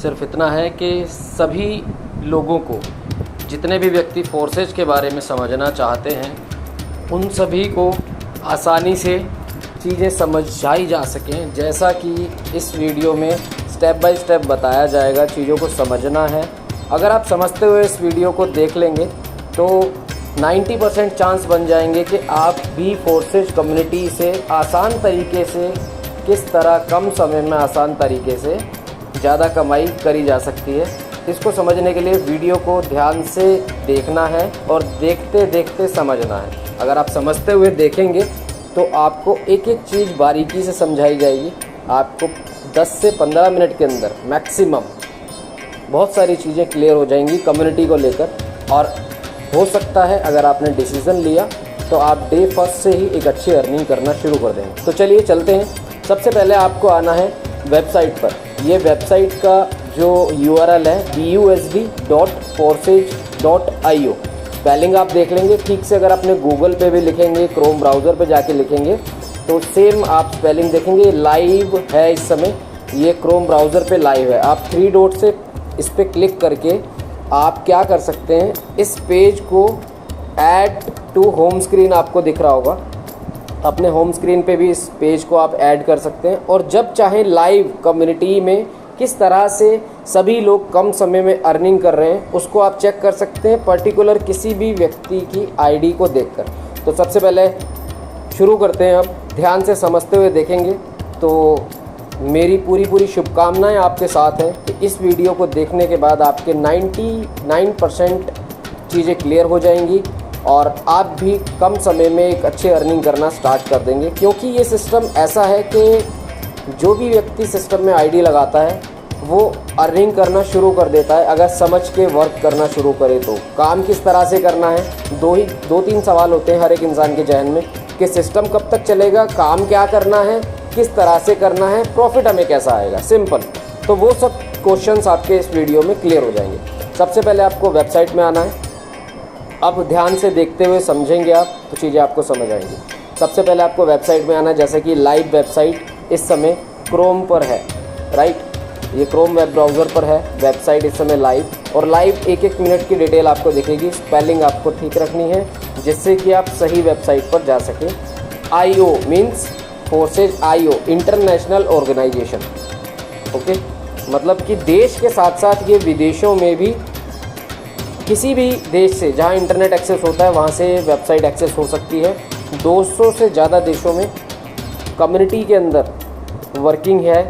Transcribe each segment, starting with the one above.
सिर्फ इतना है कि सभी लोगों को, जितने भी व्यक्ति फोर्सेज के बारे में समझना चाहते हैं, उन सभी को आसानी से चीज़ें समझाई जा सकें। जैसा कि इस वीडियो में स्टेप बाय स्टेप बताया जाएगा, चीज़ों को समझना है। अगर आप समझते हुए इस वीडियो को देख लेंगे तो 90% चांस बन जाएंगे कि आप भी फोर्सेज कम्युनिटी से आसान तरीके से, किस तरह कम समय में आसान तरीके से ज़्यादा कमाई करी जा सकती है। इसको समझने के लिए वीडियो को ध्यान से देखना है और देखते देखते समझना है। अगर आप समझते हुए देखेंगे तो आपको एक एक चीज़ बारीकी से समझाई जाएगी। आपको 10 से 15 मिनट के अंदर मैक्सिमम बहुत सारी चीज़ें क्लियर हो जाएंगी कम्युनिटी को लेकर। और हो सकता है अगर आपने डिसीज़न लिया तो आप डे फर्स्ट से ही एक अच्छी अर्निंग करना शुरू कर देंगे। तो चलिए चलते हैं। सबसे पहले आपको आना है वेबसाइट पर। ये वेबसाइट का जो URL है busd.forsage.io। स्पेलिंग आप देख लेंगे ठीक से। अगर आपने गूगल पे भी लिखेंगे, क्रोम ब्राउज़र पे जाके लिखेंगे तो सेम आप स्पेलिंग देखेंगे। लाइव है इस समय, ये क्रोम ब्राउज़र पे लाइव है। आप 3 डॉट से इस पर क्लिक करके आप क्या कर सकते हैं, इस पेज को ऐड टू होम स्क्रीन आपको दिख रहा होगा, अपने होम स्क्रीन पे भी इस पेज को आप ऐड कर सकते हैं। और जब चाहे लाइव कम्युनिटी में किस तरह से सभी लोग कम समय में अर्निंग कर रहे हैं उसको आप चेक कर सकते हैं, पर्टिकुलर किसी भी व्यक्ति की आईडी को देखकर। तो सबसे पहले शुरू करते हैं। अब ध्यान से समझते हुए देखेंगे तो मेरी पूरी शुभकामनाएं आपके साथ हैं कि इस वीडियो को देखने के बाद आपके 99% चीज़ें क्लियर हो जाएंगी और आप भी कम समय में एक अच्छी अर्निंग करना स्टार्ट कर देंगे। क्योंकि ये सिस्टम ऐसा है कि जो भी व्यक्ति सिस्टम में आईडी लगाता है वो अर्निंग करना शुरू कर देता है अगर समझ के वर्क करना शुरू करे तो। काम किस तरह से करना है, 2-3 सवाल होते हैं हर एक इंसान के जहन में कि सिस्टम कब तक चलेगा, काम क्या करना है, किस तरह से करना है, प्रॉफिट हमें कैसा आएगा, सिंपल। तो वो सब क्वेश्चंस आपके इस वीडियो में क्लियर हो जाएंगे। सबसे पहले आपको वेबसाइट में आना है। अब ध्यान से देखते हुए समझेंगे आप तो चीज़ें आपको समझ आएंगी। सबसे पहले आपको वेबसाइट में आना है। जैसे कि लाइव वेबसाइट इस समय क्रोम पर है, राइट, ये क्रोम वेब ब्राउज़र पर है वेबसाइट इस समय लाइव। और लाइव एक एक मिनट की डिटेल आपको दिखेगी। स्पेलिंग आपको ठीक रखनी है जिससे कि आप सही वेबसाइट पर जा सकें। IO means forces, IO international organisation, okay. मतलब कि देश के साथ साथ ये विदेशों में भी, किसी भी देश से जहाँ इंटरनेट एक्सेस होता है वहाँ से वेबसाइट एक्सेस हो सकती है। 200 से ज़्यादा देशों में कम्युनिटी के अंदर वर्किंग है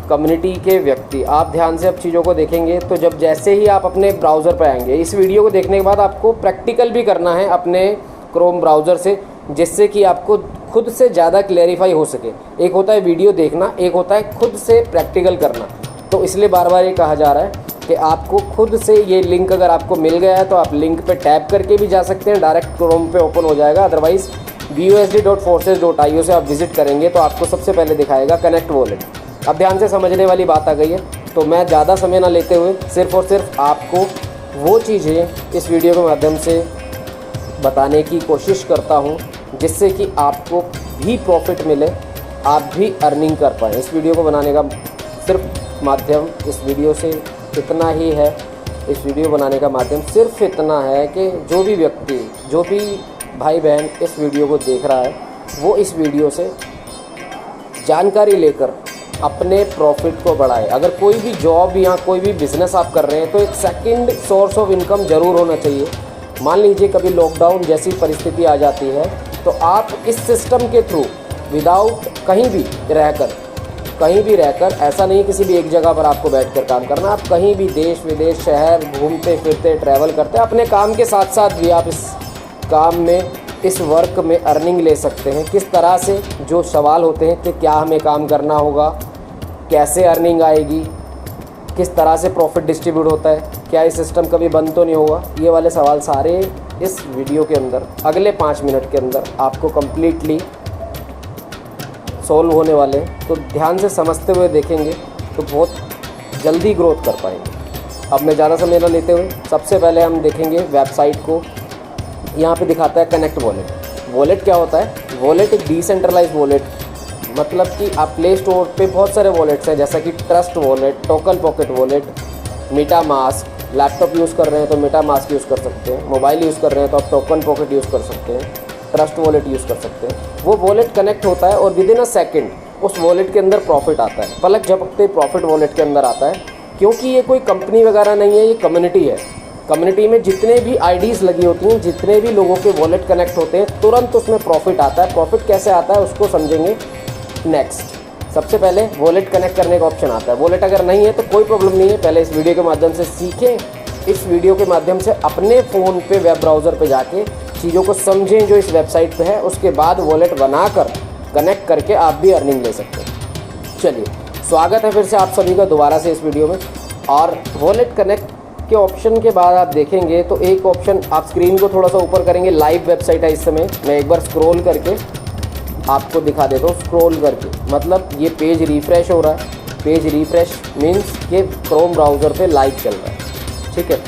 कम्युनिटी के व्यक्ति। आप ध्यान से अब चीज़ों को देखेंगे तो जब जैसे ही आप अपने ब्राउज़र पर आएंगे, इस वीडियो को देखने के बाद आपको प्रैक्टिकल भी करना है अपने क्रोम ब्राउज़र से, जिससे कि आपको खुद से ज़्यादा क्लैरिफाई हो सके। एक होता है वीडियो देखना, एक होता है खुद से प्रैक्टिकल करना। तो इसलिए बार बार ये कहा जा रहा है कि आपको खुद से, ये लिंक अगर आपको मिल गया है तो आप लिंक पे टैप करके भी जा सकते हैं, डायरेक्ट क्रोम पे ओपन हो जाएगा। अदरवाइज़ busd.forsage.io से आप विज़िट करेंगे तो आपको सबसे पहले दिखाएगा कनेक्ट वॉलेट। अब ध्यान से समझने वाली बात आ गई है तो मैं ज़्यादा समय ना लेते हुए सिर्फ़ और सिर्फ आपको वो चीज़ें इस वीडियो के माध्यम से बताने की कोशिश करता हूँ जिससे कि आपको भी प्रॉफिट मिले, आप भी अर्निंग कर पाएँ। इस वीडियो को बनाने का सिर्फ माध्यम इस वीडियो से इतना ही है। इस वीडियो बनाने का माध्यम सिर्फ इतना है कि जो भी व्यक्ति, जो भी भाई बहन इस वीडियो को देख रहा है वो इस वीडियो से जानकारी लेकर अपने प्रॉफिट को बढ़ाए। अगर कोई भी जॉब या कोई भी बिज़नेस आप कर रहे हैं तो एक सेकंड सोर्स ऑफ इनकम ज़रूर होना चाहिए। मान लीजिए कभी लॉकडाउन जैसी परिस्थिति आ जाती है तो आप इस सिस्टम के थ्रू विदाउट कहीं भी रहकर, ऐसा नहीं किसी भी एक जगह पर आपको बैठकर काम करना, आप कहीं भी देश विदेश शहर घूमते फिरते ट्रैवल करते अपने काम के साथ साथ भी आप इस काम में, इस वर्क में अर्निंग ले सकते हैं। किस तरह से, जो सवाल होते हैं कि क्या हमें काम करना होगा, कैसे अर्निंग आएगी, किस तरह से प्रॉफिट डिस्ट्रीब्यूट होता है, क्या ये सिस्टम कभी बंद तो नहीं होगा, ये वाले सवाल सारे इस वीडियो के अंदर अगले 5 मिनट के अंदर आपको कम्प्लीटली सॉल्व होने वाले हैं। तो ध्यान से समझते हुए देखेंगे तो बहुत जल्दी ग्रोथ कर पाएंगे। अब मैं ज़्यादा समय न लेते हुए सबसे पहले हम देखेंगे वेबसाइट को। यहाँ पे दिखाता है कनेक्ट वॉलेट। वॉलेट क्या होता है? वॉलेट एक डिसेंट्रलाइज वॉलेट मतलब कि आप प्ले स्टोर पे बहुत सारे वॉलेट्स हैं, जैसा कि trust wallet, token pocket wallet, MetaMask. Laptop use कर रहे हैं तो मेटामास्क यूज़ कर सकते हैं, मोबाइल यूज़ कर रहे हैं तो आप टोकन पॉकेट यूज़ कर सकते हैं, ट्रस्ट वॉलेट यूज़ कर सकते हैं। वो वॉलेट कनेक्ट होता है और विद इन अ सेकेंड उस वॉलेट के अंदर प्रॉफिट आता है, पलक झपकते प्रॉफिट वॉलेट के अंदर आता है। क्योंकि ये कोई कंपनी वगैरह नहीं है, ये कम्युनिटी है। कम्युनिटी में जितने भी आईडीज़ लगी होती हैं, जितने भी लोगों के वॉलेट कनेक्ट होते हैं, तुरंत उसमें प्रॉफिट आता है। प्रॉफिट कैसे आता है उसको समझेंगे नेक्स्ट। सबसे पहले वॉलेट कनेक्ट करने का ऑप्शन आता है। वॉलेट अगर नहीं है तो कोई प्रॉब्लम नहीं है, पहले इस वीडियो के माध्यम से सीखें, इस वीडियो के माध्यम से अपने फ़ोन पे वेब ब्राउज़र पे जाके चीज़ों को समझें जो इस वेबसाइट पे है, उसके बाद वॉलेट बनाकर कनेक्ट करके आप भी अर्निंग ले सकते हैं। चलिए, स्वागत है फिर से आप सभी का दोबारा से इस वीडियो में। और वॉलेट कनेक्ट के ऑप्शन के बाद आप देखेंगे तो एक ऑप्शन, आप स्क्रीन को थोड़ा सा ऊपर करेंगे, लाइव वेबसाइट है इस समय। मैं एक बार स्क्रॉल करके आपको दिखा देता हूँ। स्क्रॉल करके मतलब ये पेज रिफ़्रेश हो रहा है। पेज रिफ़्रेश मीन्स कि क्रोम ब्राउज़र पे लाइव चल रहा है, ठीक है।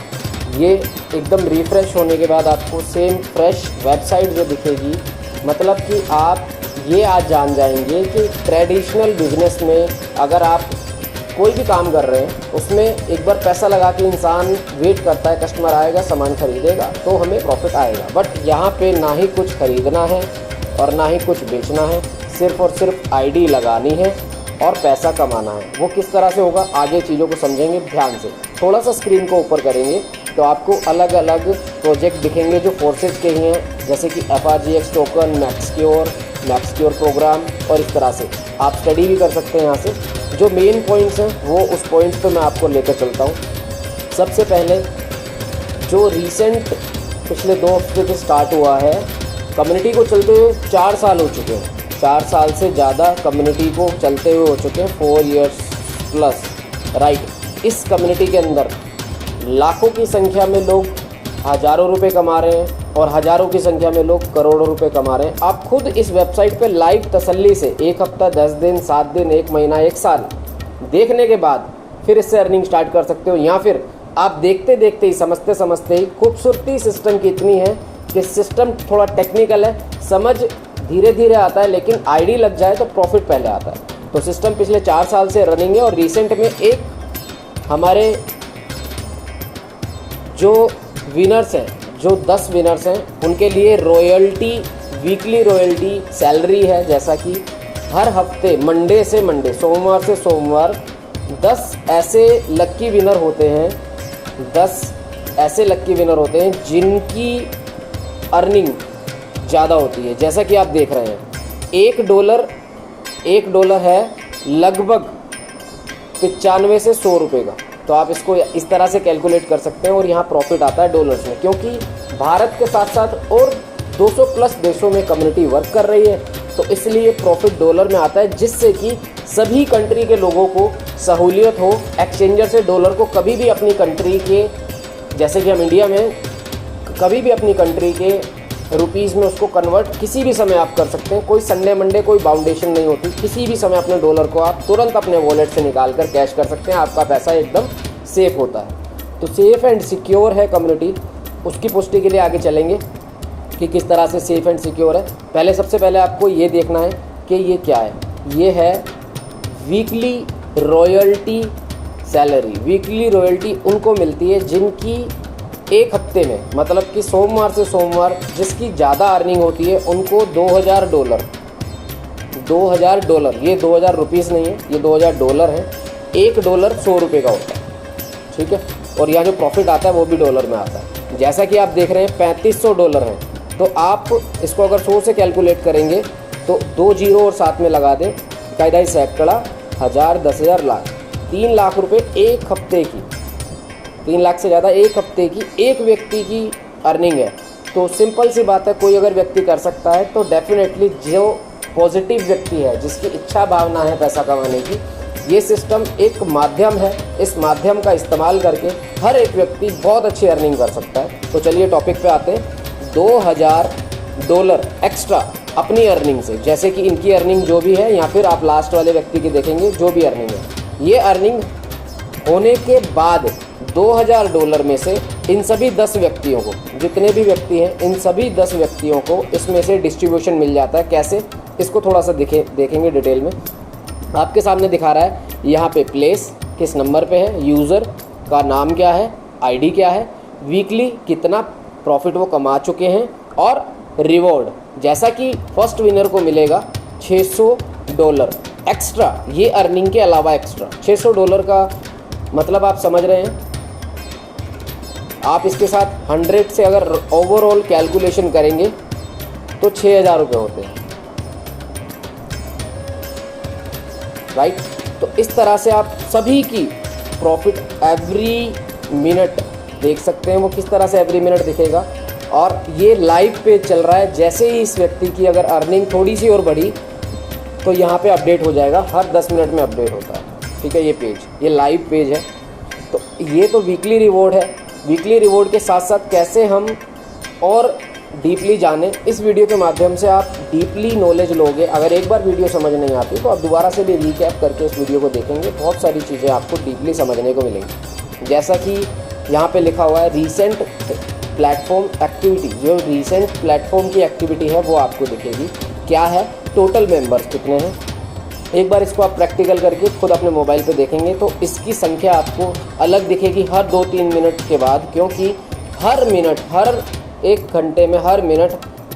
ये एकदम रिफ़्रेश होने के बाद आपको सेम फ्रेश वेबसाइट जो दिखेगी, मतलब कि आप ये आज जान जाएंगे कि ट्रेडिशनल बिजनेस में अगर आप कोई भी काम कर रहे हैं उसमें एक बार पैसा लगा के इंसान वेट करता है, कस्टमर आएगा, सामान खरीदेगा तो हमें प्रॉफिट आएगा। बट यहाँ पे ना ही कुछ खरीदना है और ना ही कुछ बेचना है, सिर्फ़ और सिर्फ आईडी लगानी है और पैसा कमाना है। वो किस तरह से होगा आगे चीज़ों को समझेंगे ध्यान से। थोड़ा सा स्क्रीन को ऊपर करेंगे तो आपको अलग अलग प्रोजेक्ट दिखेंगे जो फोर्सेस के ही हैं, जैसे कि FRGX टोकन, मैक्सक्योर प्रोग्राम, और इस तरह से आप स्टडी भी कर सकते हैं यहाँ से। जो मेन पॉइंट्स हैं वो उस पॉइंट्स पे मैं आपको लेकर चलता हूँ। सबसे पहले जो रिसेंट पिछले 2 हफ्ते से स्टार्ट हुआ है, कम्युनिटी को चलते हुए 4 साल हो चुके हैं। 4 साल से ज़्यादा कम्युनिटी को चलते हुए हो चुके हैं, 4 years प्लस, राइट। इस कम्युनिटी के अंदर लाखों की संख्या में लोग हज़ारों रुपए कमा रहे हैं और हज़ारों की संख्या में लोग करोड़ों रुपए कमा रहे हैं। आप खुद इस वेबसाइट पे लाइव तसल्ली से 1 हफ्ता, 10 दिन, 7 दिन, 1 महीना, 1 साल देखने के बाद फिर इससे अर्निंग स्टार्ट कर सकते हो, या फिर आप देखते देखते ही, समझते समझते ही, खूबसूरती सिस्टम की इतनी है कि सिस्टम थोड़ा टेक्निकल है, समझ धीरे धीरे आता है, लेकिन आईडी लग जाए तो प्रॉफिट पहले आता है। तो सिस्टम पिछले 4 साल से रनिंग है। और रिसेंट में एक हमारे जो विनर्स हैं, जो 10 विनर्स हैं, उनके लिए रॉयल्टी, वीकली रॉयल्टी सैलरी है। जैसा कि हर हफ्ते मंडे से मंडे, सोमवार से सोमवार 10 ऐसे लक्की विनर होते हैं, 10 ऐसे लक्की विनर होते हैं जिनकी अर्निंग ज़्यादा होती है। जैसा कि आप देख रहे हैं, $1 है लगभग 95 से 100 रुपये का। तो आप इसको इस तरह से कैलकुलेट कर सकते हैं। और यहाँ प्रॉफिट आता है डॉलर्स में, क्योंकि भारत के साथ साथ और 200 प्लस देशों में कम्युनिटी वर्क कर रही है, तो इसलिए प्रॉफिट डॉलर में आता है, जिससे कि सभी कंट्री के लोगों को सहूलियत हो। एक्सचेंजर से डॉलर को कभी भी अपनी कंट्री के, जैसे कि हम इंडिया में कभी भी अपनी कंट्री के रुपीज़ में उसको कन्वर्ट किसी भी समय आप कर सकते हैं। कोई संडे मंडे कोई बाउंडेशन नहीं होती, किसी भी समय अपने डॉलर को आप तुरंत अपने वॉलेट से निकाल कर कैश कर सकते हैं। आपका पैसा एकदम सेफ़ होता है। तो सेफ़ एंड सिक्योर है कम्युनिटी, उसकी पुष्टि के लिए आगे चलेंगे कि किस तरह से सेफ़ एंड सिक्योर है। सबसे पहले आपको ये देखना है कि ये क्या है। ये है weekly royalty salary. Weekly royalty उनको मिलती है जिनकी एक हफ्ते में, मतलब कि सोमवार से सोमवार जिसकी ज़्यादा अर्निंग होती है, उनको $2000, ये 2000 रुपीज़ नहीं है, ये $2000 है। $1 100 रुपये का होता है, ठीक है। और यहाँ जो प्रॉफिट आता है वो भी डॉलर में आता है। जैसा कि आप देख रहे हैं $3500 है। तो आप इसको अगर 100 से कैलकुलेट करेंगे तो 2 जीरो और साथ में लगा दें, कायदा सैकड़ा, 1000, 10,000, लाख, 3 लाख रुपये एक हफ्ते की, 3 लाख से ज़्यादा एक हफ्ते की एक व्यक्ति की अर्निंग है। तो सिंपल सी बात है, कोई अगर व्यक्ति कर सकता है तो डेफिनेटली जो पॉजिटिव व्यक्ति है, जिसकी इच्छा भावना है पैसा कमाने की, ये सिस्टम एक माध्यम है। इस माध्यम का इस्तेमाल करके हर एक व्यक्ति बहुत अच्छी अर्निंग कर सकता है। तो चलिए टॉपिक पे आते हैं। $2000 एक्स्ट्रा अपनी अर्निंग से, जैसे कि इनकी अर्निंग जो भी है, या फिर आप लास्ट वाले व्यक्ति की देखेंगे जो भी अर्निंग है, ये अर्निंग होने के बाद $2000 में से इन सभी 10 व्यक्तियों को, जितने भी व्यक्ति हैं, इन सभी 10 व्यक्तियों को इसमें से डिस्ट्रीब्यूशन मिल जाता है। कैसे? इसको थोड़ा सा देखेंगे डिटेल में। आपके सामने दिखा रहा है यहाँ पे प्लेस किस नंबर पे है, यूज़र का नाम क्या है, आईडी क्या है, वीकली कितना प्रॉफिट वो कमा चुके हैं, और रिवॉर्ड जैसा कि फर्स्ट विनर को मिलेगा $600 एक्स्ट्रा, ये अर्निंग के अलावा एक्स्ट्रा $600 का मतलब आप समझ रहे हैं। आप इसके साथ 100 से अगर ओवरऑल कैलकुलेशन करेंगे तो 6,000 रुपये होते हैं, राइट। तो इस तरह से आप सभी की प्रॉफिट एवरी मिनट देख सकते हैं, वो किस तरह से एवरी मिनट दिखेगा। और ये लाइव पेज चल रहा है, जैसे ही इस व्यक्ति की अगर अर्निंग थोड़ी सी और बढ़ी तो यहाँ पे अपडेट हो जाएगा, हर 10 मिनट में अपडेट होता है, ठीक है। ये पेज, ये लाइव पेज है। तो ये तो वीकली रिवॉर्ड है। वीकली रिवॉर्ड के साथ साथ कैसे हम और डीपली जाने, इस वीडियो के माध्यम से आप डीपली नॉलेज लोगे। अगर एक बार वीडियो समझ नहीं आती तो आप दोबारा से भी रिकैप करके इस वीडियो को देखेंगे, बहुत सारी चीज़ें आपको डीपली समझने को मिलेंगी। जैसा कि यहाँ पे लिखा हुआ है रीसेंट प्लेटफॉर्म एक्टिविटी, जो रीसेंट प्लेटफॉर्म की एक्टिविटी है वो आपको दिखेगी। क्या है, टोटल मेंबर्स कितने हैं। एक बार इसको आप प्रैक्टिकल करके खुद अपने मोबाइल पे देखेंगे तो इसकी संख्या आपको अलग दिखेगी हर 2-3 मिनट के बाद, क्योंकि हर मिनट, हर 1 घंटे में, हर मिनट,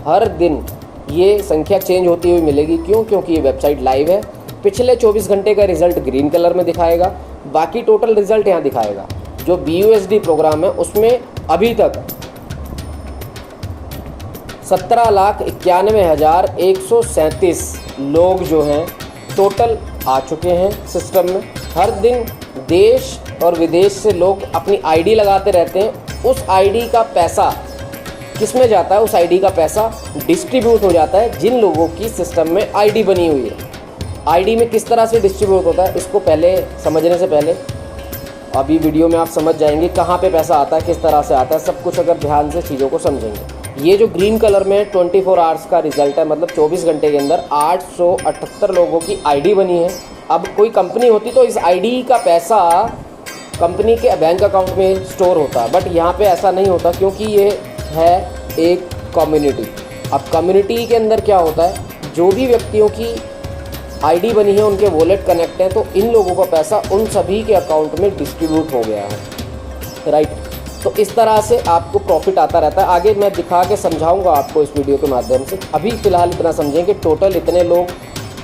हर दिन ये संख्या चेंज होती हुई मिलेगी। क्यों? क्योंकि ये वेबसाइट लाइव है। पिछले 24 घंटे का रिजल्ट ग्रीन कलर में दिखाएगा, बाकी टोटल रिजल्ट यहाँ दिखाएगा। जो BUSD प्रोग्राम है उसमें अभी तक 17,91,137 लोग जो हैं टोटल आ चुके हैं सिस्टम में। हर दिन देश और विदेश से लोग अपनी आईडी लगाते रहते हैं। उस आईडी का पैसा किस में जाता है? उस आईडी का पैसा डिस्ट्रीब्यूट हो जाता है जिन लोगों की सिस्टम में आईडी बनी हुई है। आईडी में किस तरह से डिस्ट्रीब्यूट होता है, इसको पहले समझने से पहले अभी वीडियो में आप समझ जाएंगे कहाँ पे पैसा आता है, किस तरह से आता है, सब कुछ अगर ध्यान से चीज़ों को समझेंगे। ये जो ग्रीन कलर में 24 आवर्स का रिजल्ट है, मतलब 24 घंटे के अंदर 878 लोगों की आईडी बनी है। अब कोई कंपनी होती तो इस आईडी का पैसा कंपनी के बैंक अकाउंट में स्टोर होता, बट यहाँ पे ऐसा नहीं होता क्योंकि ये है एक कम्युनिटी। अब कम्युनिटी के अंदर क्या होता है, जो भी व्यक्तियों की आईडी बनी है उनके वॉलेट कनेक्ट हैं, तो इन लोगों का पैसा उन सभी के अकाउंट में डिस्ट्रीब्यूट हो गया है, राइट। तो इस तरह से आपको प्रॉफिट आता रहता है। आगे मैं दिखा के समझाऊंगा आपको इस वीडियो के माध्यम से। अभी फ़िलहाल इतना समझें कि टोटल इतने लोग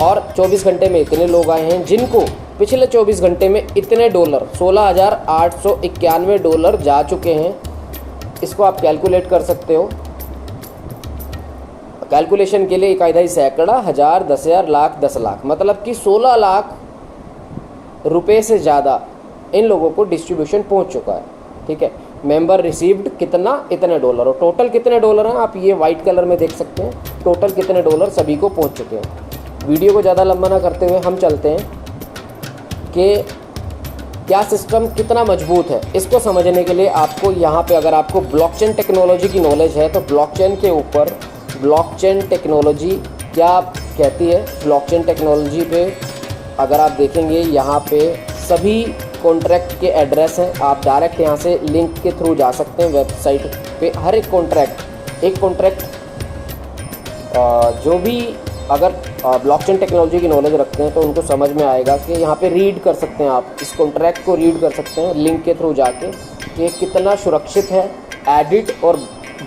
और 24 घंटे में इतने लोग आए हैं जिनको पिछले 24 घंटे में इतने डॉलर, $16,891 जा चुके हैं। इसको आप कैलकुलेट कर सकते हो। कैलकुलेशन के लिए इकाई सैकड़ा, हज़ार, 10,000, लाख, 10 लाख, मतलब कि 16 लाख रुपए से ज़्यादा इन लोगों को डिस्ट्रीब्यूशन पहुंच चुका है, ठीक है। मेंबर रिसीव्ड कितना, इतने डॉलर, और टोटल कितने डॉलर हैं आप ये वाइट कलर में देख सकते हैं। टोटल कितने डॉलर सभी को पहुंच चुके हैं। वीडियो को ज़्यादा लंबा ना करते हुए हम चलते हैं कि क्या सिस्टम कितना मजबूत है। इसको समझने के लिए आपको यहाँ पे, अगर आपको ब्लॉकचेन टेक्नोलॉजी की नॉलेज है तो ब्लॉकचेन के ऊपर, ब्लॉकचेन टेक्नोलॉजी क्या कहती है, ब्लॉकचेन टेक्नोलॉजी पे अगर आप देखेंगे यहाँ पे सभी कॉन्ट्रैक्ट के एड्रेस हैं। आप डायरेक्ट यहाँ से लिंक के थ्रू जा सकते हैं वेबसाइट पे। हर एक कॉन्ट्रैक्ट जो भी अगर ब्लॉकचेन टेक्नोलॉजी की नॉलेज रखते हैं तो उनको समझ में आएगा कि यहाँ पे रीड कर सकते हैं, आप इस कॉन्ट्रैक्ट को रीड कर सकते हैं लिंक के थ्रू जाके कि कितना सुरक्षित है। एडिट और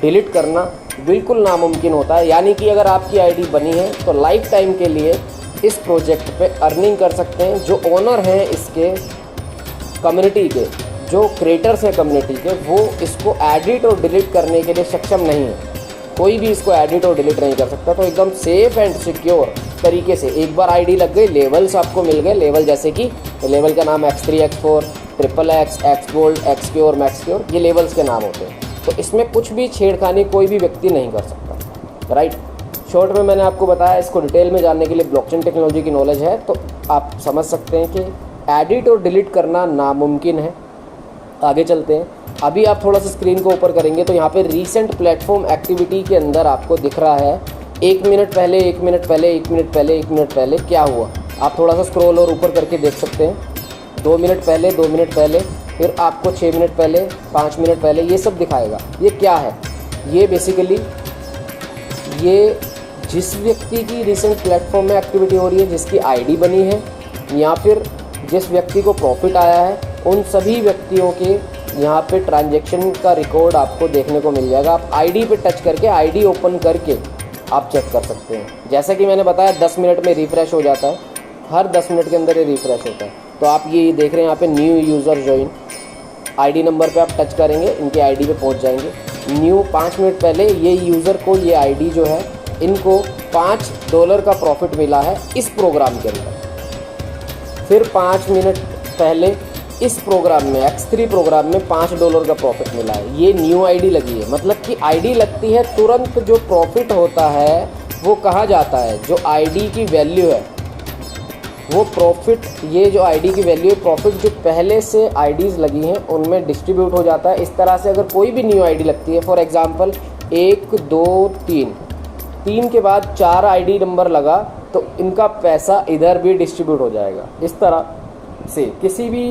डिलीट करना बिल्कुल नामुमकिन होता है। यानी कि अगर आपकी आईडी बनी है तो लाइफ टाइम के लिए इस प्रोजेक्ट पे अर्निंग कर सकते हैं। जो ओनर हैं इसके कम्युनिटी के, जो क्रिएटर्स हैं कम्युनिटी के, वो इसको एडिट और डिलीट करने के लिए सक्षम नहीं है। कोई भी इसको एडिट और डिलीट नहीं कर सकता। तो एकदम सेफ एंड सिक्योर तरीके से एक बार आईडी लग गई, लेवल्स आपको मिल गए। लेवल जैसे कि लेवल का नाम X3, X4, XXX, X gold, X cure, max cure, ये लेवल्स के नाम होते हैं। तो इसमें कुछ भी छेड़खानी कोई भी व्यक्ति नहीं कर सकता, राइट। शॉर्ट में मैंने आपको बताया। इसको डिटेल में जानने के लिए ब्लॉकचेन टेक्नोलॉजी की नॉलेज है तो आप समझ सकते हैं कि एडिट और डिलीट करना नामुमकिन है। आगे चलते हैं। अभी आप थोड़ा सा स्क्रीन को ऊपर करेंगे तो यहाँ पे रीसेंट प्लेटफॉर्म एक्टिविटी के अंदर आपको दिख रहा है 1 मिनट पहले, 1 मिनट पहले, 1 मिनट पहले, 1 मिनट पहले क्या हुआ। आप थोड़ा सा स्क्रॉल और ऊपर करके देख सकते हैं। 2 मिनट पहले, 2 मिनट पहले, फिर आपको 6 मिनट पहले, 5 मिनट पहले, ये सब दिखाएगा। ये क्या है? ये बेसिकली ये जिस व्यक्ति की रिसेंट प्लेटफॉर्म में एक्टिविटी हो रही है, जिसकी आईडी बनी है, या फिर जिस व्यक्ति को प्रॉफिट आया है, उन सभी व्यक्तियों के यहाँ पे ट्रांजैक्शन का रिकॉर्ड आपको देखने को मिल जाएगा। आप आईडी पे टच करके, आईडी ओपन करके आप चेक कर सकते हैं। जैसा कि मैंने बताया 10 मिनट में रिफ़्रेश हो जाता है, हर 10 मिनट के अंदर ये रिफ़्रेश होता है। तो आप ये देख रहे हैं यहाँ पे new user join, ID number पे आप टच करेंगे, इनकी आईडी पे पहुँच जाएंगे। न्यू 5 मिनट पहले ये यूज़र को, ये आईडी जो है, इनको $5 का प्रॉफिट मिला है इस प्रोग्राम के अंदर। फिर 5 मिनट पहले इस प्रोग्राम में, X3 प्रोग्राम में $5 का प्रॉफिट मिला है। ये न्यू आईडी लगी है, मतलब कि आईडी लगती है तुरंत जो प्रॉफिट होता है वो कहाँ जाता है, जो आईडी की वैल्यू है वो प्रॉफिट, ये जो आईडी की वैल्यू है, प्रॉफिट जो पहले से आईडीज़ लगी हैं उनमें डिस्ट्रीब्यूट हो जाता है। इस तरह से अगर कोई भी न्यू आईडी लगती है, फॉर एग्जांपल 1 2 3 के बाद 4 आईडी नंबर लगा, तो इनका पैसा इधर भी डिस्ट्रीब्यूट हो जाएगा। इस तरह से किसी भी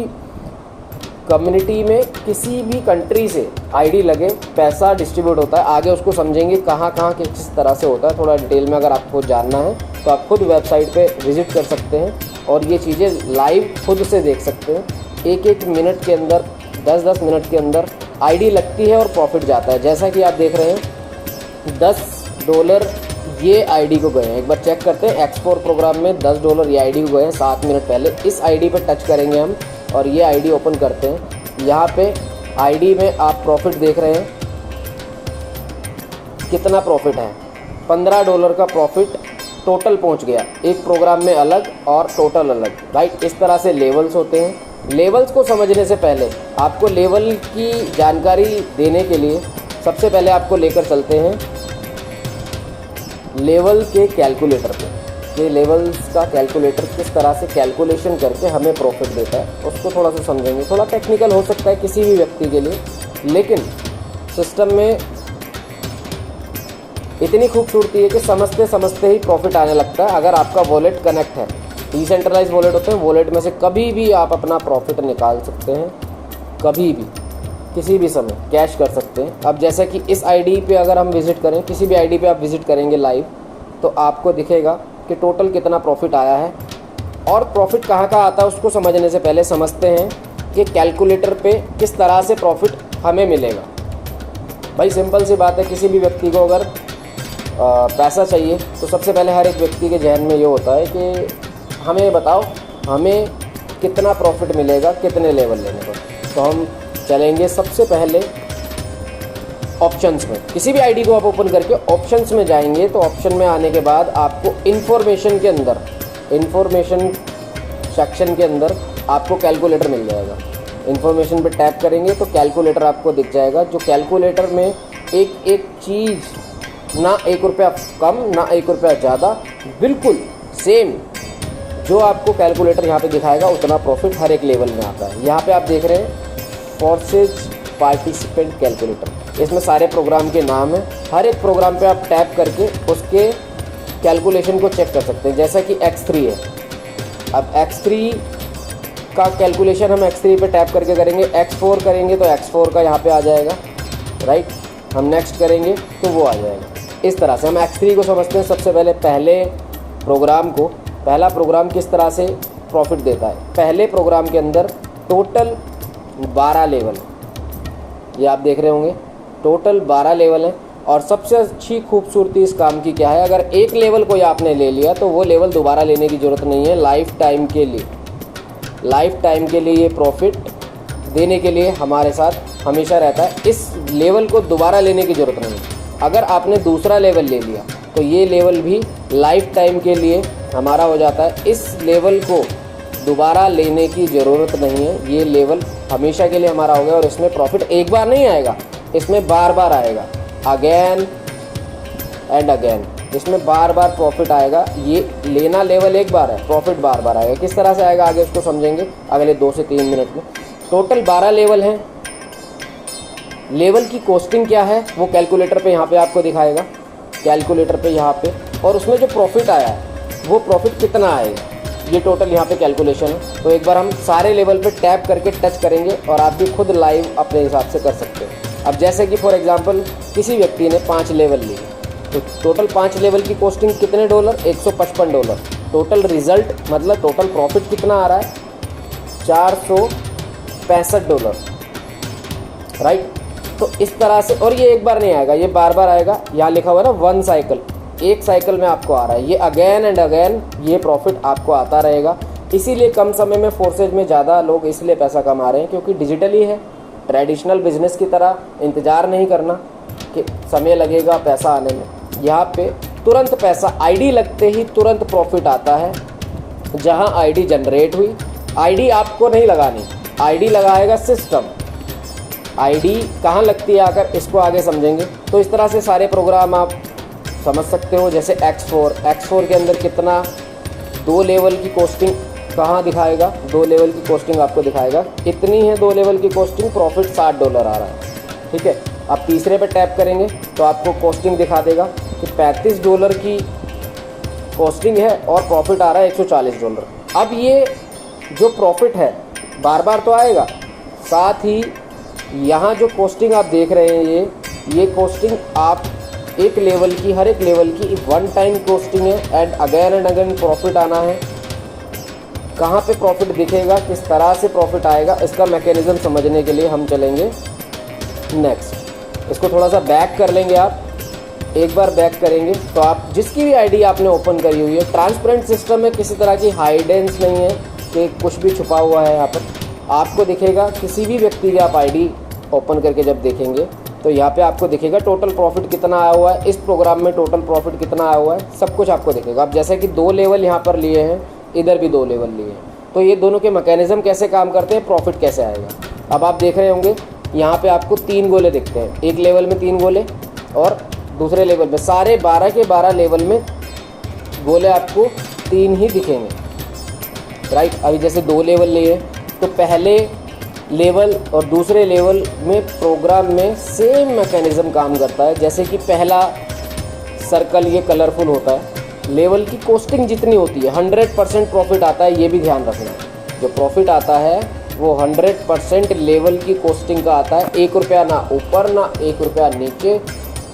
कम्युनिटी में, किसी भी कंट्री से आईडी लगे, पैसा डिस्ट्रीब्यूट होता है। आगे उसको समझेंगे कहाँ कहाँ किस तरह से होता है, थोड़ा डिटेल में अगर आपको जानना है तो आप खुद वेबसाइट पे विज़िट कर सकते हैं और ये चीज़ें लाइव खुद से देख सकते हैं। एक मिनट के अंदर, 10 मिनट के अंदर आईडी लगती है और प्रॉफिट जाता है। जैसा कि आप देख रहे हैं $10 ये आईडी को गए हैं। एक बार चेक करते हैं, X4 प्रोग्राम में $10 ये आईडी को गए हैं 7 मिनट पहले। इस आईडी पर टच करेंगे हम और ये आईडी ओपन करते हैं। यहाँ पे आईडी में आप प्रॉफिट देख रहे हैं, कितना प्रॉफिट है, $15 का प्रॉफिट टोटल पहुँच गया, एक प्रोग्राम में अलग और टोटल अलग। राइट, इस तरह से लेवल्स होते हैं। लेवल्स को समझने से पहले, आपको लेवल की जानकारी देने के लिए सबसे पहले आपको लेकर चलते हैं लेवल के कैलकुलेटर पे। ये लेवल्स का कैलकुलेटर किस तरह से कैलकुलेशन करके हमें प्रॉफिट देता है, उसको थोड़ा सा समझेंगे। थोड़ा टेक्निकल हो सकता है किसी भी व्यक्ति के लिए, लेकिन सिस्टम में इतनी खूबसूरती है कि समझते समझते ही प्रॉफिट आने लगता है अगर आपका वॉलेट कनेक्ट है। डिसेंट्रलाइज वॉलेट होते हैं, वॉलेट में से कभी भी आप अपना प्रॉफिट निकाल सकते हैं, कभी भी, किसी भी समय कैश कर सकते हैं। अब जैसे कि इस आईडी पे अगर हम विज़िट करें, किसी भी आईडी पे आप विज़िट करेंगे लाइव, तो आपको दिखेगा कि टोटल कितना प्रॉफिट आया है। और प्रॉफिट कहाँ कहाँ आता है उसको समझने से पहले समझते हैं कि कैलकुलेटर पे किस तरह से प्रॉफिट हमें मिलेगा। भाई सिंपल सी बात है, किसी भी व्यक्ति को अगर पैसा चाहिए तो सबसे पहले हर एक व्यक्ति के जहन में ये होता है कि हमें बताओ हमें कितना प्रॉफिट मिलेगा, कितने लेवल लेने पर। तो हम चलेंगे सबसे पहले ऑप्शंस में। किसी भी आईडी को आप ओपन करके ऑप्शंस में जाएंगे तो ऑप्शन में आने के बाद आपको इन्फॉर्मेशन के अंदर, इन्फॉर्मेशन सेक्शन के अंदर आपको कैलकुलेटर मिल जाएगा। इन्फॉर्मेशन पे टैप करेंगे तो कैलकुलेटर आपको दिख जाएगा, जो कैलकुलेटर में एक एक चीज़, ना ₹1 कम ना ₹1 ज़्यादा, बिल्कुल सेम जो आपको कैलकुलेटर यहाँ पे दिखाएगा उतना प्रॉफिट हर एक लेवल में आता है। यहाँ पे आप देख रहे हैं फोर्सेज पार्टिसिपेंट कैलकुलेटर, इसमें सारे प्रोग्राम के नाम हैं। हर एक प्रोग्राम पे आप टैप करके उसके कैलकुलेशन को चेक कर सकते हैं। जैसा कि X3 है, अब X3 का कैलकुलेशन हम X3 पे टैप करके करेंगे। X4 करेंगे तो X4 का यहाँ पे आ जाएगा। राइट, हम नेक्स्ट करेंगे तो वो आ जाएगा। इस तरह से हम X3 को समझते हैं। सबसे पहले पहला प्रोग्राम किस तरह से प्रॉफिट देता है। पहले प्रोग्राम के अंदर टोटल 12 लेवल, ये आप देख रहे होंगे, टोटल 12 लेवल हैं। और सबसे अच्छी खूबसूरती इस काम की क्या है, अगर एक लेवल कोई आपने ले लिया तो वो लेवल दोबारा लेने की ज़रूरत नहीं है। लाइफ टाइम के लिए ये प्रॉफिट देने के लिए हमारे साथ हमेशा रहता है। इस लेवल को दोबारा लेने की ज़रूरत नहीं है। अगर आपने दूसरा लेवल ले लिया तो ये लेवल भी लाइफ टाइम के लिए हमारा हो जाता है। इस लेवल को दोबारा लेने की ज़रूरत नहीं है, ये लेवल हमेशा के लिए हमारा हो गया। और इसमें प्रॉफिट एक बार नहीं आएगा, इसमें बार बार आएगा, अगेन एंड अगेन, इसमें बार बार प्रॉफिट आएगा। ये लेना लेवल एक बार है, प्रॉफिट बार बार आएगा। किस तरह से आएगा आगे उसको समझेंगे अगले 2 से 3 मिनट में। टोटल 12 लेवल हैं। लेवल की कॉस्टिंग क्या है वो कैलकुलेटर पे यहाँ पे आपको दिखाएगा, कैलकुलेटर पे यहाँ पे, और उसमें जो प्रॉफिट आया है वो प्रॉफिट कितना आएगा, ये टोटल यहाँ पे कैलकुलेशन है। तो एक बार हम सारे लेवल पे टैप करके टच करेंगे और आप भी खुद लाइव अपने हिसाब से कर सकते हैं। अब जैसे कि फॉर एग्जांपल किसी व्यक्ति ने 5 लेवल लिए, तो टोटल 5 लेवल की कॉस्टिंग कितने डॉलर, $155। टोटल रिजल्ट मतलब टोटल प्रॉफिट कितना आ रहा है, $465, राइट। तो इस तरह से, और ये एक बार नहीं आएगा, ये बार बार आएगा। यहाँ लिखा हुआ है ना 1 साइकिल, एक साइकिल में आपको आ रहा है, ये अगेन एंड अगेन ये प्रॉफिट आपको आता रहेगा। इसीलिए कम समय में फोर्सेज में ज़्यादा लोग इसलिए पैसा कमा रहे हैं, क्योंकि डिजिटली है। ट्रेडिशनल बिजनेस की तरह इंतज़ार नहीं करना कि समय लगेगा पैसा आने में। यहाँ पे तुरंत पैसा, आईडी लगते ही तुरंत प्रॉफिट आता है। जहाँ आईडी जनरेट हुई, आईडी आपको नहीं लगानी, आईडी लगाएगा सिस्टम। आईडी कहाँ लगती है आकर, इसको आगे समझेंगे। तो इस तरह से सारे प्रोग्राम आप समझ सकते हो। जैसे X4 के अंदर कितना 2 लेवल की कॉस्टिंग कहाँ दिखाएगा, 2 लेवल की कॉस्टिंग आपको दिखाएगा इतनी है, 2 लेवल की कॉस्टिंग, प्रॉफिट $60 आ रहा है, ठीक है। आप तीसरे पे टैप करेंगे तो आपको कॉस्टिंग दिखा देगा कि $35 की कॉस्टिंग है और प्रॉफिट आ रहा है $140। अब ये जो प्रॉफिट है बार बार तो आएगा, साथ ही यहाँ जो कॉस्टिंग आप देख रहे हैं, ये कॉस्टिंग आप एक लेवल की, हर एक लेवल की 1 टाइम कॉस्टिंग है एंड अगेन प्रॉफिट आना है। कहाँ पे प्रॉफिट दिखेगा, किस तरह से प्रॉफिट आएगा, इसका मैकेनिज्म समझने के लिए हम चलेंगे नेक्स्ट। इसको थोड़ा सा बैक कर लेंगे आप, एक बार बैक करेंगे तो आप जिसकी भी आईडी आपने ओपन करी हुई है, ट्रांसपेरेंट सिस्टम में, किसी तरह की हाइडेंस नहीं है कि कुछ भी छुपा हुआ है। यहाँ पर आपको दिखेगा, किसी भी व्यक्ति की आप आईडी ओपन करके जब देखेंगे तो यहाँ पे आपको दिखेगा टोटल प्रॉफिट कितना आया हुआ है, इस प्रोग्राम में टोटल प्रॉफिट कितना आया हुआ है, सब कुछ आपको दिखेगा। अब जैसे कि 2 लेवल यहाँ पर लिए हैं, इधर भी 2 लेवल लिए हैं, तो ये दोनों के मैकेनिज्म कैसे काम करते हैं, प्रॉफिट कैसे आएगा। अब आप देख रहे होंगे यहाँ पे आपको 3 गोले दिखते हैं, एक लेवल में 3 गोले और दूसरे लेवल में, सारे 12 के 12 लेवल में गोले आपको 3 ही दिखेंगे, राइट। अभी जैसे 2 लेवल लिए तो पहले लेवल और दूसरे लेवल में प्रोग्राम में सेम मैकेनिज्म काम करता है। जैसे कि पहला सर्कल ये कलरफुल होता है, लेवल की कॉस्टिंग जितनी होती है 100% प्रॉफिट आता है, ये भी ध्यान रखना। जो प्रॉफिट आता है वो 100% लेवल की कॉस्टिंग का आता है, ₹1 ना ऊपर ना ₹1 नीचे,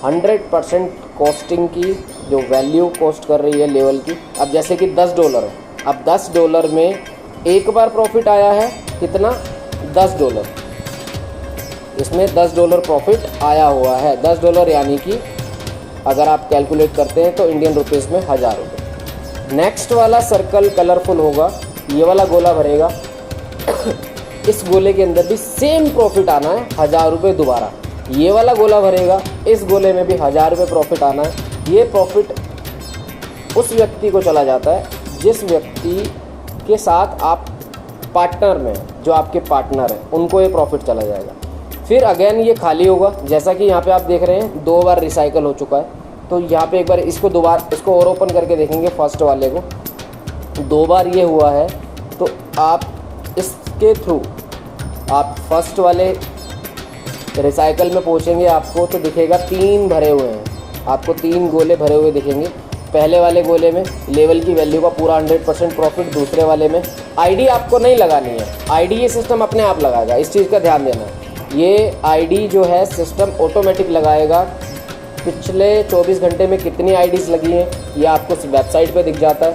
100% कॉस्टिंग की जो वैल्यू कॉस्ट कर रही है लेवल की। अब जैसे कि $10 है, अब $10 में एक बार प्रॉफिट आया है, कितना, $10। इसमें $10 प्रॉफिट आया हुआ है, $10 यानी कि अगर आप कैलकुलेट करते हैं तो इंडियन रुपीज़ में ₹1000। नेक्स्ट वाला सर्कल कलरफुल होगा, ये वाला गोला भरेगा इस गोले के अंदर भी सेम प्रॉफिट आना है, ₹1000 दोबारा। ये वाला गोला भरेगा, इस गोले में भी ₹1000 प्रॉफिट आना है। ये प्रॉफिट उस व्यक्ति को चला जाता है जिस व्यक्ति के साथ आप पार्टनर में, जो आपके पार्टनर हैं उनको ये प्रॉफिट चला जाएगा। फिर अगेन ये खाली होगा, जैसा कि यहाँ पे आप देख रहे हैं 2 बार रिसाइकल हो चुका है। तो यहाँ पे एक बार इसको और ओपन करके देखेंगे, फर्स्ट वाले को 2 बार ये हुआ है, तो आप इसके थ्रू आप फर्स्ट वाले रिसाइकल में पहुँचेंगे, आपको तो दिखेगा 3 भरे हुए हैं, आपको 3 गोले भरे हुए दिखेंगे। पहले वाले गोले में लेवल की वैल्यू का पूरा 100% प्रॉफिट, दूसरे वाले में आईडी आपको नहीं लगानी है, आईडी ये सिस्टम अपने आप लगाएगा, इस चीज़ का ध्यान देना है। ये आईडी जो है सिस्टम ऑटोमेटिक लगाएगा। पिछले 24 घंटे में कितनी आईडीज़ लगी हैं ये आपको वेबसाइट पे दिख जाता है।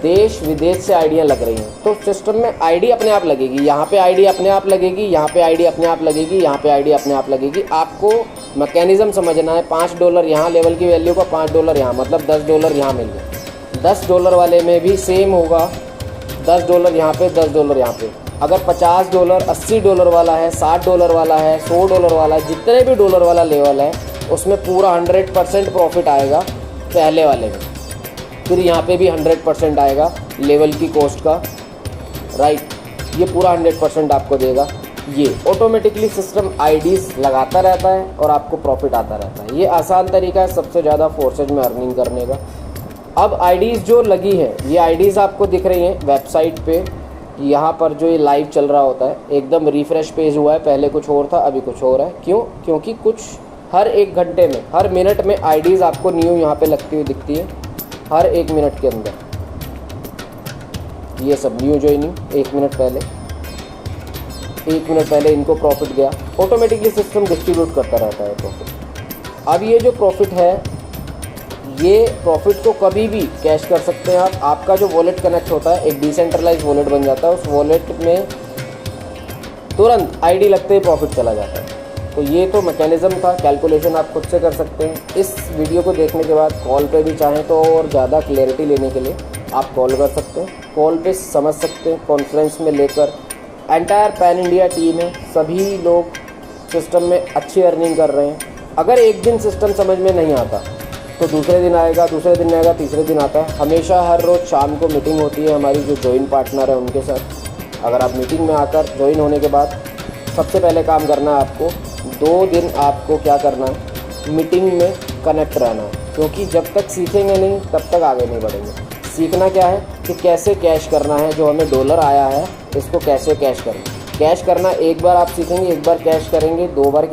देश विदेश से आईडियाँ लग रही हैं, तो सिस्टम में आईडी अपने आप लगेगी। यहाँ पे आईडी अपने आप लगेगी, यहाँ पे आईडी अपने आप लगेगी, यहाँ पे आईडी अपने आप लगेगी। आपको मैकेनिज्म समझना है। $5 यहाँ लेवल की वैल्यू का, $5 यहाँ, मतलब $10 यहाँ मिल गए। $10 वाले में भी सेम होगा, $10 यहाँ पे, $10 यहाँ पे। अगर $50, $80 वाला है, $60 वाला है, $100 वाला है, जितने भी डॉलर वाला लेवल है उसमें पूरा 100% प्रॉफिट आएगा पहले वाले में। फिर यहाँ पे भी 100% आएगा लेवल की कॉस्ट का, राइट। ये पूरा 100% आपको देगा। ये ऑटोमेटिकली सिस्टम आईडीज़ लगाता रहता है और आपको प्रॉफिट आता रहता है। ये आसान तरीका है सबसे ज़्यादा फोर्सेज में अर्निंग करने का। अब आईडीज़ जो लगी है, ये आईडीज़ आपको दिख रही हैं वेबसाइट पे। यहाँ पर जो ये लाइव चल रहा होता है, एकदम रिफ़्रेश पेज हुआ है, पहले कुछ और था अभी कुछ और है। क्यों? क्योंकि कुछ हर 1 घंटे में, हर मिनट में आईडीज़ आपको न्यू यहाँ पे लगती हुई दिखती है, हर 1 मिनट के अंदर। ये सब न्यू ज्वाइनिंग 1 मिनट पहले, 1 मिनट पहले इनको प्रॉफिट गया। ऑटोमेटिकली सिस्टम डिस्ट्रीब्यूट करता रहता है प्रॉफिट। अब ये जो प्रॉफिट है ये प्रॉफिट को कभी भी कैश कर सकते हैं आप। आपका जो वॉलेट कनेक्ट होता है एक डिसेंट्रलाइज वॉलेट बन जाता है, उस वॉलेट में तुरंत आईडी लगते ही प्रॉफिट चला जाता है। तो ये तो मैकेनिज़्म था, कैलकुलेशन आप खुद से कर सकते हैं। इस वीडियो को देखने के बाद कॉल पे भी चाहें तो और ज़्यादा क्लैरिटी लेने के लिए आप कॉल कर सकते हैं, कॉल पे समझ सकते हैं। कॉन्फ्रेंस में लेकर एंटायर पैन इंडिया टीम है, सभी लोग सिस्टम में अच्छी अर्निंग कर रहे हैं। अगर एक दिन सिस्टम समझ में नहीं आता तो दूसरे दिन आएगा, दूसरे दिन आएगा, तीसरे दिन आता है। हमेशा हर रोज़ शाम को मीटिंग होती है हमारी जो जॉइन पार्टनर है उनके साथ। अगर आप मीटिंग में आकर ज्वाइन होने के बाद सबसे पहले काम करना है आपको, 2 दिन आपको क्या करना है, मीटिंग में कनेक्ट रहना है। क्योंकि जब तक सीखेंगे नहीं तब तक आगे नहीं बढ़ेंगे। सीखना क्या है कि कैसे कैश करना है, जो हमें डॉलर आया है इसको कैसे कैश करना। कैश करना एक बार आप सीखेंगे, एक बार कैश करेंगे, 2 बार